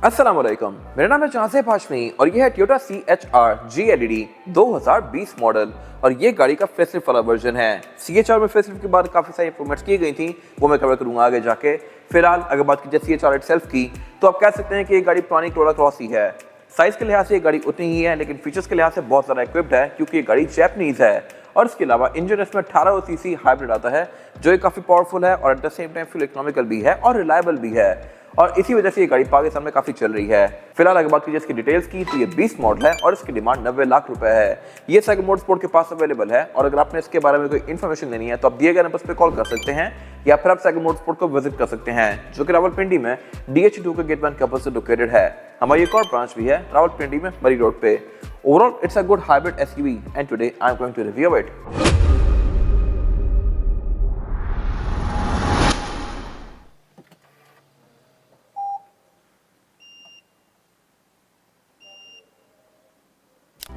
अस्सलाम वालेकुम, मेरा नाम है चांसेब हाशमी और ये है टोयोटा CHR GLED 2020 मॉडल और ये गाड़ी का फेसलिफ्ट वाला वर्जन है। CHR में फेसलिफ्ट के बाद काफ़ी सारी इंप्रूवमेंट्स की गई थी, वो मैं कवर करूंगा आगे जाके। फिलहाल अगर बात की जाए CHR इटसेल्फ की तो आप कह सकते हैं कि ये गाड़ी पुरानी टोयोटा क्रॉस ही है। साइज़ के लिहाज से ये गाड़ी उतनी ही है, लेकिन फीचर्स के लिहाज से बहुत ज़्यादा इक्विप्ड है क्योंकि ये गाड़ी जैपनीज़ है। और इसके अलावा इंजन इसमें 18 सीसी हाइब्रिड आता है जो ये काफ़ी पावरफुल है और at the same time fuel economical भी है और रिलायबल भी है, और इसी वजह से ये गाड़ी पाकिस्तान में काफ़ी चल रही है। फिलहाल अगर बात कीजिए इसकी डिटेल्स की तो ये 20 मॉडल है और इसकी डिमांड 90 लाख रुपए है। ये साइकिल मोटरस्पोर्ट के पास अवेलेबल है और अगर आपने इसके बारे में कोई इन्फॉर्मेशन लेनी है तो आप दिए गए नंबर पर कॉल कर सकते हैं या फिर आप साइकिल मोटरस्पोर्ट को विजिट कर सकते हैं जो कि रावलपिंडी में DH2 के गेट 1 के अपोजिट लोकेटेड है। हमारी एक और ब्रांच भी है रावलपिंडी में मरी रोड पे। Overall it's a good hybrid SUV and today I am going to review it.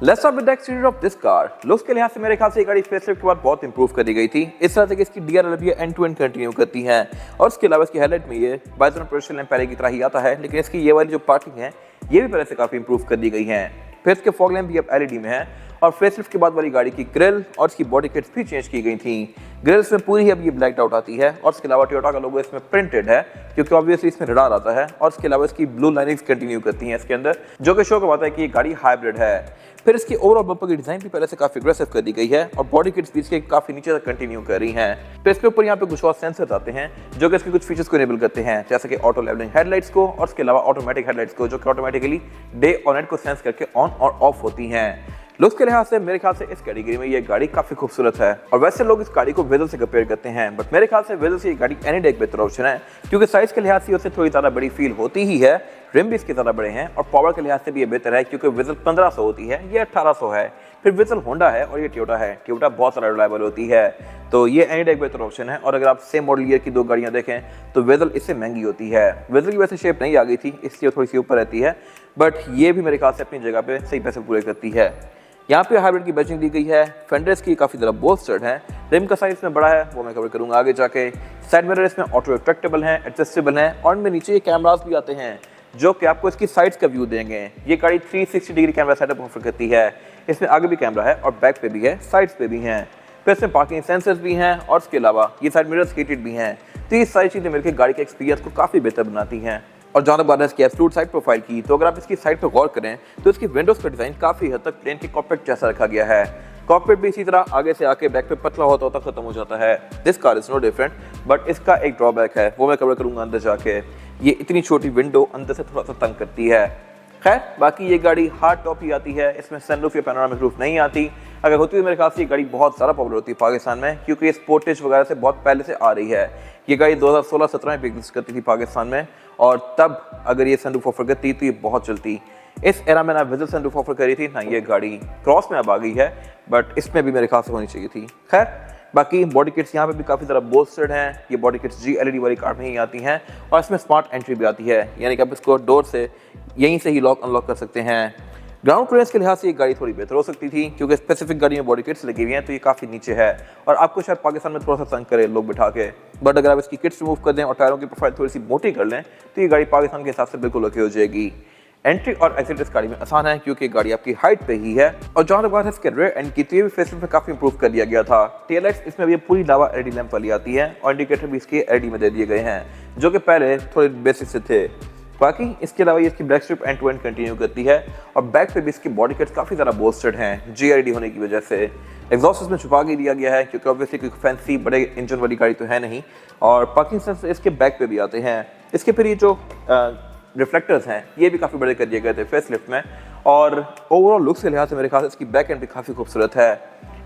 Let's start with the exterior of this car. Looks के लिहाज से मेरे ख्याल से ये गाड़ी फेसलिफ्ट के बाद बहुत इंप्रूव कर दी गई थी। इस तरह से कि इसकी DRL end to end continue करती है और इसके अलावा इसकी हेडलाइट में ये बाइजोन प्रोजेक्शन लैंप पहले की तरह ही आता है, लेकिन इसकी ये वाली जो पार्किंग है ये भी पहले से काफी इंप्रूव कर दी गई है। फिर इसके फॉग लैंप भी अब LED में है और फेसलिफ्ट के बाद वाली गाड़ी की ग्रिल और इसकी बॉडी किट्स भी चेंज की गई थी। ग्रिल्स में पूरी अब ये ब्लैक आउट आती है और इसके अलावा टोयोटा का लोगो इसमें प्रिंटेड है क्योंकि ऑब्वियसली इसमें रडार आता है और इसके अलावा इसकी ब्लू लाइनिंग्स कंटिन्यू करती हैं इसके अंदर, जो कि शो करवाता है कि ये गाड़ी हाइब्रिड है। फिर इसकी ओवरऑल बम्पर की डिजाइन भी पहले से काफी अग्रेसिव कर दी गई है और बॉडी किट्स भी इसके काफी नीचे तक कंटिन्यू कर रही हैं। फिर इसके ऊपर यहाँ पे कुछ और सेंसर्स आते हैं जो कि इसके कुछ फीचर्स को इनेबल करते हैं, जैसे कि ऑटो लेवलिंग हेडलाइट्स को और इसके अलावा ऑटोमेटिक हेडलाइट्स को, जो कि ऑटोमेटिकली डे और नाइट को सेंस करके ऑन और ऑफ होती हैं। लुक्स के लिहाज से मेरे ख्याल से इस कैटेगरी में ये गाड़ी काफी खूबसूरत है और वैसे लोग इस गाड़ी को वेजल से कंपेयर करते हैं, बट मेरे ख्याल से वेजल से ये गाड़ी एनी डे एक बेहतर ऑप्शन है क्योंकि साइज के लिहाज से उससे थोड़ी ज्यादा बड़ी फील होती ही है। रिम भी इसके ज्यादा बड़े हैं और पावर के लिहाज से भी ये बेहतर है क्योंकि वेजल 1500 होती है, ये 1800 है। फिर वेजल होंडा है और ये टोयोटा है। टोयोटा बहुत सारा रिलायबल होती है, तो ये एनी डे एक बेहतर ऑप्शन है। और अगर आप सेम मॉडल ईयर की दो गाड़ियां देखें तो वेजल इससे महंगी होती है। वेजल की वैसे शेप नहीं आ गई थी इसलिए थोड़ी सी ऊपर रहती है, बट ये भी मेरे ख्याल से अपनी जगह पे सही पैसे पूरे करती है। यहाँ पे हाइब्रिड की बैचिंग दी गई है। फेंडर्स की काफ़ी ज़रा बोल्स्टर्ड है। रिम का साइज में बड़ा है, वो मैं कवर करूँगा आगे जाके। साइड मिरर इसमें ऑटो रिट्रैक्टेबल हैं, एडजस्टेबल हैं और इनमें नीचे ये कैमरास भी आते हैं जो कि आपको इसकी साइड्स का व्यू देंगे। ये गाड़ी 360 डिग्री कैमरा सेटअप ऑफर करती है। इसमें आगे भी कैमरा है और बैक पे भी है, साइड्स पे भी हैं। फिर इसमें पार्किंग सेंसर्स भी हैं और इसके अलावा ये साइड मिरर्स हीटेड भी हैं। तो ये सारी चीज़ें मिलकर गाड़ी के एक्सपीरियंस को काफ़ी बेहतर बनाती हैं। और जहाँ तक बात है इसकी एब्सोल्यूट साइड प्रोफाइल की, तो अगर आप इसकी साइड पर गौर करें तो इसकी विंडोज़ का डिज़ाइन काफ़ी हद तक प्लेन के कॉकपिट जैसा रखा गया है। कॉकपिट भी इसी तरह आगे से आके बैक पे पतला होता होता खत्म हो जाता है। This car is no different, but इसका एक ड्रॉबैक है, वो मैं कवर करूँगा अंदर जाके। ये इतनी छोटी विंडो अंदर से थोड़ा सा तंग करती है। खैर बाकी ये गाड़ी हार्ड टॉप ही आती है, इसमें सनरूफ या पैनोरामिक रूफ नहीं आती। अगर होती है मेरे ख्याल से ये गाड़ी बहुत ज़्यादा पॉपुलर होती है पाकिस्तान में क्योंकि ये स्पोर्टेज वगैरह से बहुत पहले से आ रही है। ये गाड़ी 2016-17 में एग्जिस्ट करती थी पाकिस्तान में और तब अगर ये सनरूफ ऑफर करती तो ये बहुत चलती। इस एरा में ना वेजल सनरूफ ऑफर करी थी ना ये गाड़ी। क्रॉस में अब आ गई है, बट इसमें भी मेरे ख्याल से होनी चाहिए थी। खैर बाकी बॉडी किट्स यहाँ पे भी काफ़ी ज़रा बोल्स्टर्ड हैं। ये बॉडी किट्स GLED वाली कार में ही आती हैं और इसमें स्मार्ट एंट्री भी आती है, यानी कि आप इसको डोर से यहीं से ही लॉक अनलॉक कर सकते हैं। ग्राउंड क्लियरेंस के लिहाज से ये गाड़ी थोड़ी बेहतर हो सकती थी क्योंकि स्पेसिफिक गाड़ी में बॉडी किट्स लगी हुई हैं तो ये काफ़ी नीचे है और आपको शायद पाकिस्तान में थोड़ा सा तंग करे लोग बिठा के। बट अगर आप इसकी किट्स रिमूव कर दें और टायरों की प्रोफाइल थोड़ी सी मोटी कर लें तो ये गाड़ी पाकिस्तान के हिसाब से बिल्कुल ओके हो जाएगी। एंट्री और एग्जिट इस गाड़ी में आसान है क्योंकि गाड़ी आपकी हाइट पे ही है। और जहाँ तक बात है इसके रेयर एंड की, तो ये भी फेसलिफ्ट में काफ़ी इंप्रूव कर दिया गया था। टेल लाइट्स इसमें भी पूरी लावा LED लैंप वाली आती है और इंडिकेटर भी इसके LED में दे दिए गए हैं जो कि पहले थोड़े बेसिक से थे। बाकी इसके अलावा ये इसकी black strip end to end continue करती है और बैक पे भी इसकी बॉडी किट्स काफ़ी ज़्यादा बोल्स्टर्ड हैं GLED होने की वजह से। एग्जॉस्ट इसमें छुपा के दिया गया है क्योंकि ऑब्वियसली कोई फैंसी बड़े इंजन वाली गाड़ी तो है नहीं। और पार्किंग सेंसर इसके बैक पे भी आते हैं। इसके फिर ये जो रिफ्लेक्टर्स हैं ये भी काफ़ी बड़े कर दिए गए थे फेसलिफ्ट में। और ओवरऑल लुक्स के लिहाज से मेरे ख्याल से इसकी बैक एंड भी काफ़ी खूबसूरत है।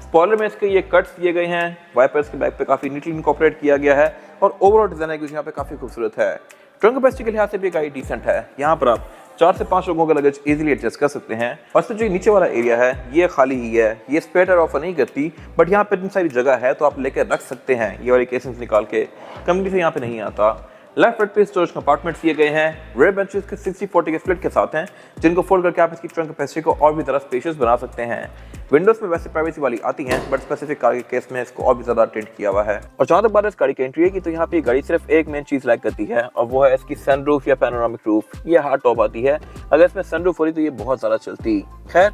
स्पॉइलर में इसके ये कट्स दिए गए हैं, वाइपर्स के बैक पे काफ़ी नीटली इनकॉर्पोरेट किया गया है और ओवरऑल डिज़ाइन है यहाँ पे काफ़ी खूबसूरत है। ट्रंक कैपेसिटी के लिहाज से भी गाड़ी डिसेंट है। यहाँ पर आप 4 से 5 लोगों का लगेज इजीली एडजस्ट कर सकते हैं। और इसमें जो नीचे वाला एरिया है ये खाली ही है, ये स्पेयर टायर ऑफर नहीं करती, बट यहाँ पे इतनी सारी जगह है तो आप लेकर रख सकते हैं ये वाली केसेस निकाल के। कम्युनिटी से यहाँ पे नहीं आता। लेफ्ट राइट पे स्टोरेज कंपार्टमेंट्स दिए गए हैं। रेयर बेंचेस के 60-40 के स्प्लिट के साथ हैं, जिनको फोल्ड करके आप इसकी ट्रंक कैपेसिटी को और भी ज़्यादा स्पेशियस बना सकते हैं। विंडोज में वैसे प्राइवेसी वाली आती हैं, बट स्पेसिफिक कार के केस में इसको और भी ज़्यादा टेंट किया हुआ है। और जहाँ तक बात है इस गाड़ी की इंटीरियर की, तो यहाँ पे गाड़ी सिर्फ एक मेन चीज़ लैक करती है, और वो है इसकी सनरूफ या पैनोरामिक रूफ। ये हार्ड टॉप आती है, अगर इसमें सनरूफ हो रही तो ये बहुत ज़्यादा चलती। खैर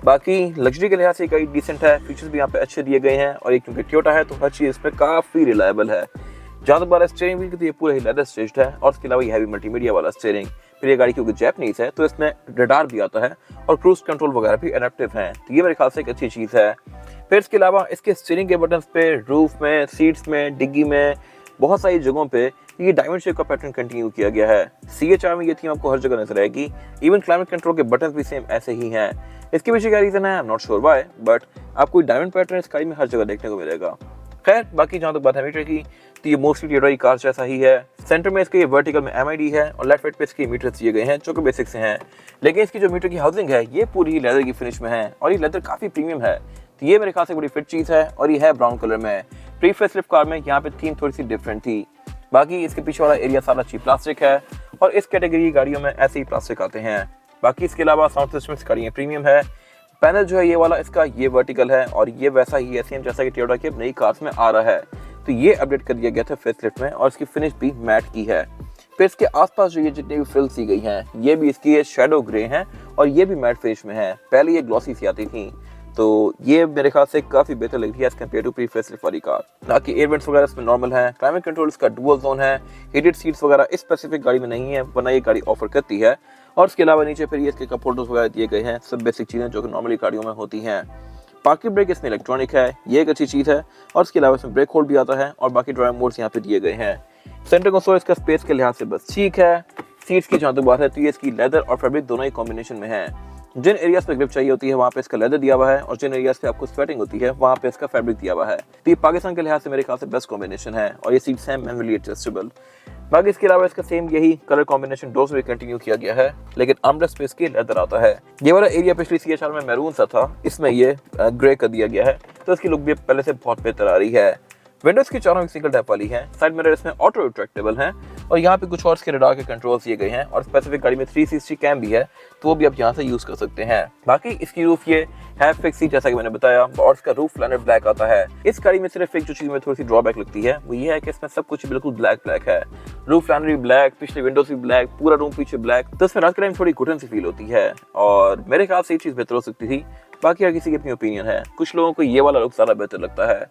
बाकी लग्जरी के लिहाज से गाड़ी डिसेंट है, फीचर्स भी यहाँ पे अच्छे दिए गए हैं, और ये क्योंकि टोयोटा है तो हर चीज़ इसमें काफ़ी रिलायबल है। जहाँ तक बात है स्टीयरिंग व्हील की, तो ये पूरा ही लेदर स्टिच्ड है, और इसके अलावा ये हैवी मल्टीमीडिया वाला स्टीयरिंग। फिर ये गाड़ी क्योंकि जैपनीज है तो इसमें रडार भी आता है, और क्रूज कंट्रोल वगैरह भी एडेप्टिव हैं, तो ये मेरे ख्याल से एक अच्छी चीज़ है। फिर इसके अलावा इसके स्टीयरिंग के बटन्स पे, रूफ में, सीट्स में, डिग्गी में, बहुत सारी जगहों पे ये डायमंड शेप का पैटर्न कंटिन्यू किया गया है। CHR में ये थीम आपको हर जगह नजर आएगी। इवन क्लाइमेट कंट्रोल के बटन्स भी सेम ऐसे ही हैं। इसके पीछे क्या रीजन है, I am not sure why, but आपको डायमंड पैटर्न इस गाड़ी में हर जगह देखने को मिलेगा। खैर बाकी जहाँ तक बात है मीटर की, तो ये मोस्टली टोयोटा की कार जैसा ही है। सेंटर में इसके ये वर्टिकल में MID है, और लेफ्ट राइट पे इसके मीटर्स दिए गए हैं जो कि बेसिक से हैं। लेकिन इसकी जो मीटर की हाउसिंग है ये पूरी लेदर की फिनिश में है, और ये लेदर काफ़ी प्रीमियम है, तो ये मेरे ख्याल से बड़ी फिट चीज़ है। और ये है ब्राउन कलर में। प्री फेसलिफ्ट कार में यहाँ पे थीम थोड़ी सी डिफरेंट थी। बाकी इसके पीछे वाला एरिया सारा चीप प्लास्टिक है, और इस कैटेगरी की गाड़ियों में ऐसे ही प्लास्टिक आते हैं। बाकी इसके अलावा साउंड सिस्टम इस गाड़ी में प्रीमियम है। पैनल जो है ये वाला इसका ये वर्टिकल है, और ये वैसा ही है सेम जैसा कि टोयोटा की नई कार्स में आ रहा है, तो ये अपडेट कर दिया गया था फेसलिफ्ट में, और इसकी फिनिश भी मैट की है। फिर इसके आसपास जो ये जितनी भी फ्रिल्स दी गई हैं ये भी इसकी शैडो ग्रे हैं, और ये भी मैट फिनिश में है। पहले ये ग्लॉसी सी आती थी, तो ये मेरे ख्याल से काफ़ी बेहतर लग रही है as compare to pre facelift वाली कार। बाकी एयर वेंट्स वगैरह इसमें नॉर्मल है। क्लाइमेट कंट्रोल इसका डुअल जोन है। हीटेड सीट्स वगैरह इस स्पेसिफिक गाड़ी में नहीं है, वरना ये गाड़ी ऑफर करती है। और इसके अलावा नीचे फिर ये इसके कप होल्डर्स वगैरह दिए गए हैं, सब बेसिक चीज़ें जो कि नॉर्मली गाड़ियों में होती हैं। पार्किंग ब्रेक इसमें इलेक्ट्रॉनिक है, ये एक अच्छी चीज़ है। और इसके अलावा इसमें ब्रेक होल्ड भी आता है, और बाकी ड्राइव मोड्स यहाँ पे दिए गए हैं। सेंटर कंसोल इसका स्पेस के लिहाज से बस ठीक है। सीट्स की जहाँ तक बात है तो ये इसकी लेदर और फैब्रिक दोनों ही कॉम्बिनेशन में है। जिन एरियाज पे ग्रिप चाहिए होती है वहाँ पे इसका लेदर दिया हुआ है, और जिन एरियाज पे आपको स्वेटिंग होती है वहाँ पे इसका फैब्रिक दिया हुआ है। तो ये पाकिस्तान के लिहाज से मेरे ख्याल से बेस्ट कॉम्बिनेशन है, और ये सीट्स हैं मैनुअली एडजस्टेबल। बाकी इसके अलावा इसका सेम यही कलर कॉम्बिनेशन डोर्स में कंटिन्यू किया गया है, लेकिन आर्मरेस्ट पे इसके लेदर आता है। ये वाला एरिया पिछली CHR में मैरून सा था, इसमें ये ग्रे कर दिया गया है, तो इसकी लुक भी पहले से बहुत बेहतर आ रही है। विंडोज की चारों सिंगल टैप वाली हैं। साइड मिरर इसमें ऑटो रिट्रैक्टेबल हैं, और यहाँ पे कुछ और इसके रडार के कंट्रोल्स दिए गए हैं, और स्पेसिफिक गाड़ी में 360 कैम भी है, तो वो भी आप यहाँ से यूज कर सकते हैं। बाकी इसकी रूफ ये है फिक्सी जैसा कि मैंने बताया, और इसका रूफ लाइनर ब्लैक आता है। इस गाड़ी में सिर्फ एक जो चीज में थोड़ी सी ड्रॉबैक लगती है वो ये है कि इसमें सब कुछ बिल्कुल ब्लैक है। रूफ लाइनर भी ब्लैक, पिछले विंडोज भी ब्लैक, पूरा रूम पीछे ब्लैक, तो इसमें रात के टाइम थोड़ी घुटन सी फील होती है, और मेरे ख्याल से ये चीज बेहतर हो सकती थी। बाकी हर किसी की अपनी ओपिनियन है, कुछ लोगों को ये वाला लुक ज्यादा बेहतर लगता है।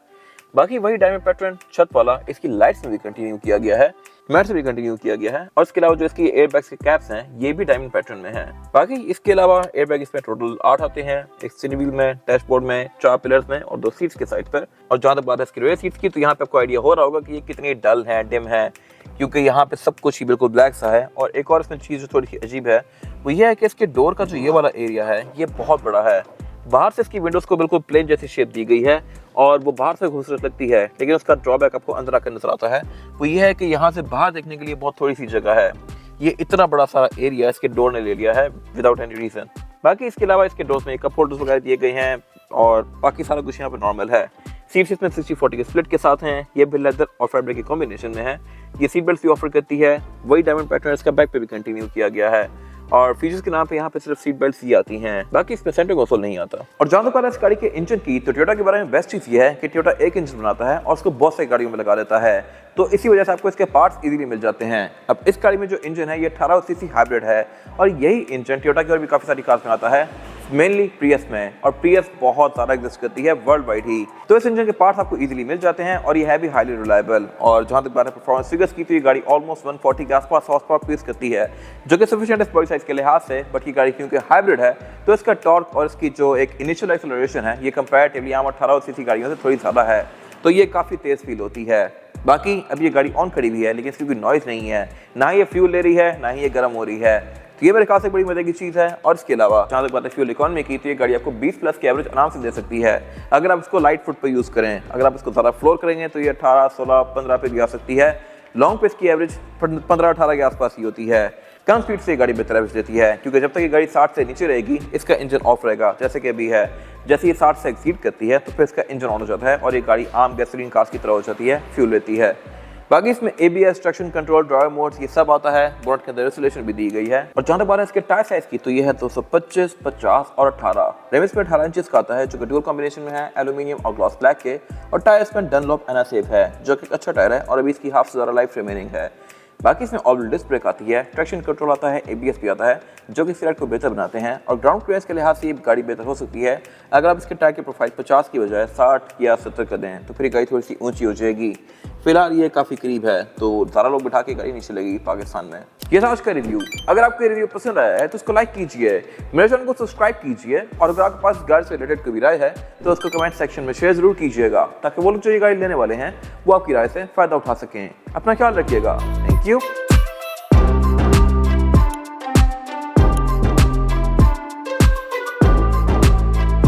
बाकी वही डायमंड पैटर्न छत वाला इसकी लाइट्स में भी कंटिन्यू किया गया है, मैट से भी कंटिन्यू किया गया है, और इसके अलावा जो इसकी एयरबैग्स के कैप्स हैं ये भी डायमंड पैटर्न में हैं। बाकी इसके अलावा एयरबैग इसमें टोटल 8 आते हैं, एक स्टीयरिंग व्हील में, डैशबोर्ड में, 4 पिलर्स में, और 2 सीट्स के साइड पर। और जहाँ तक बात है इसकी रेयर सीट्स की, तो यहाँ पे आपको आइडिया हो रहा होगा कि ये कितनी डल है, डिम है, क्योंकि यहाँ पे सब कुछ ही बिल्कुल ब्लैक सा है। और एक और इसमें चीज़ जो थोड़ी सी अजीब है वो ये है कि इसके डोर का जो ये वाला एरिया है ये बहुत बड़ा है। बाहर से इसकी विंडोज को बिल्कुल प्लेन जैसी शेप दी गई है, और वो बाहर से खूबसूरत लगती है, लेकिन उसका ड्रॉबैक आपको अंदर आकर नजर आता है, वो ये है कि यहाँ से बाहर देखने के लिए बहुत थोड़ी सी जगह है। ये इतना बड़ा सारा एरिया इसके डोर ने ले लिया है विदाउट एनी रीजन। बाकी इसके अलावा इसके डोर्स में कप होल्डर्स वगैरह दिए गए हैं, और बाकी सारा कुछ यहाँ पे नॉर्मल है। सीट्स इसमें 60-40 के स्प्लिट के साथ हैं, ये भी लेदर और फैब्रिक के कॉम्बिनेशन में है। ये सीट बेल्ट भी ऑफर करती है, वही डायमंड पैटर्न इसका बैक पे भी कंटिन्यू किया गया है, और फीचर्स के नाम पे यहाँ पे सिर्फ सीट बेल्ट ही आती हैं, बाकी इसमें सेंटर कंसोल नहीं आता। और जहाँ तक इस गाड़ी के इंजन की, तो टोयोटा के बारे में बेस्ट चीज ये है कि टोयोटा एक इंजन बनाता है और उसको बहुत सारी गाड़ियों में लगा देता है, तो इसी वजह से आपको इसके पार्ट्स इजीली मिल जाते हैं। अब इस गाड़ी में जो इंजन है ये 18 सीसी हाइब्रिड है, और यही इंजन टोयोटा की और भी काफी सारी कार्स में आता है, मेनली प्रियस में, और प्रियस बहुत ज़्यादा एग्जिस्ट करती है वर्ल्ड वाइड ही, तो इस इंजन के पार्ट्स आपको इजीली मिल जाते हैं, और ये है भी हाईली रिलायबल। और जहाँ तक बात है परफॉर्मेंस फिगर्स की, तो ये गाड़ी ऑलमोस्ट 140 के आसपास हॉर्स पावर प्रोड्यूस करती है, जो कि सफिशिएंट है बॉडी साइज के लिहाज से। बट ये गाड़ी क्योंकि हाइब्रिड है तो इसका टॉर्क और इसकी जो एक इनिशियल एक्सेलरेशन है ये कंपैरेटिवली आम 18 सीसी गाड़ियों से थोड़ी ज़्यादा है, तो ये काफ़ी तेज़ फील होती है। बाकी अब ये गाड़ी ऑन खड़ी हुई है, लेकिन इसकी कोई नॉइज़ नहीं है, ना ही ये फ्यूल ले रही है, ना ही ये गर्म हो रही है, तो ये मेरे ख्याल से बड़ी मजे की चीज़ है। और इसके अलावा जहाँ तक बात है फ्यूल इकोनॉमी की, तो ये गाड़ी आपको 20+ की एवरेज आराम से दे सकती है, अगर आप इसको लाइट फुट पर यूज़ करें। अगर आप इसको ज़्यादा फ्लोर करेंगे तो ये 18, 16, 15 पे भी आ सकती है। लॉन्ग पे इसकी एवरेज 15-18 के आसपास ही होती है। कम स्पीड से गाड़ी बेहतर एवरेज देती है, क्योंकि जब तक ये गाड़ी 60 से नीचे रहेगी इसका इंजन ऑफ रहेगा, जैसे कि अभी है। जैसे ये 60 से एक्सीड करती है तो फिर इसका इंजन ऑन हो जाता है, और ये गाड़ी आम गैसोलीन कार्स की तरह हो जाती है, फ्यूल लेती है। बाकी इसमें ABS, traction control, driver modes ये सब आता है। बोनट के अंदर इंसुलेशन भी दी गई है। और जहां तक बात है इसके टायर साइज की, तो ये है 225, 50 और 18। रिम इसमें 18 इंचेस का आता है जो कि डुअल कॉम्बिनेशन में है, एल्यूमिनियम और ग्लॉस ब्लैक के। और टायर इसमें डनलॉप एनासेफ है जो कि एक अच्छा टायर है और अभी इसकी हाफ से ज़्यादा लाइफ रिमेनिंग है। बाकी इसमें ऑल डिस्क ब्रेक आती है, ट्रैक्शन कंट्रोल आता है, ABS भी आता है जो कि इस राइड को बेहतर बनाते हैं। और ग्राउंड क्लियरेंस के लिहाज से ये गाड़ी बेहतर हो सकती है। अगर आप इसके टायर की प्रोफाइल 50 की बजाय 60 या 70 कर दें तो फिर गाड़ी थोड़ी सी ऊंची हो जाएगी। फिलहाल ये काफ़ी करीब है तो ज़्यादा लोग बिठा के गाड़ी नहीं चलेगी पाकिस्तान में। ये था आज का रिव्यू। अगर आपको रिव्यू पसंद आया है तो उसको लाइक कीजिए, मेरे चैनल को सब्सक्राइब कीजिए और अगर आपके पास गाड़ी से रिलेटेड कोई राय है तो उसको कमेंट सेक्शन में शेयर जरूर कीजिएगा ताकि वो लोग जो ये गाड़ी लेने वाले हैं वो आपकी राय से फ़ायदा उठा सकें। अपना ख्याल रखिएगा। Thank you.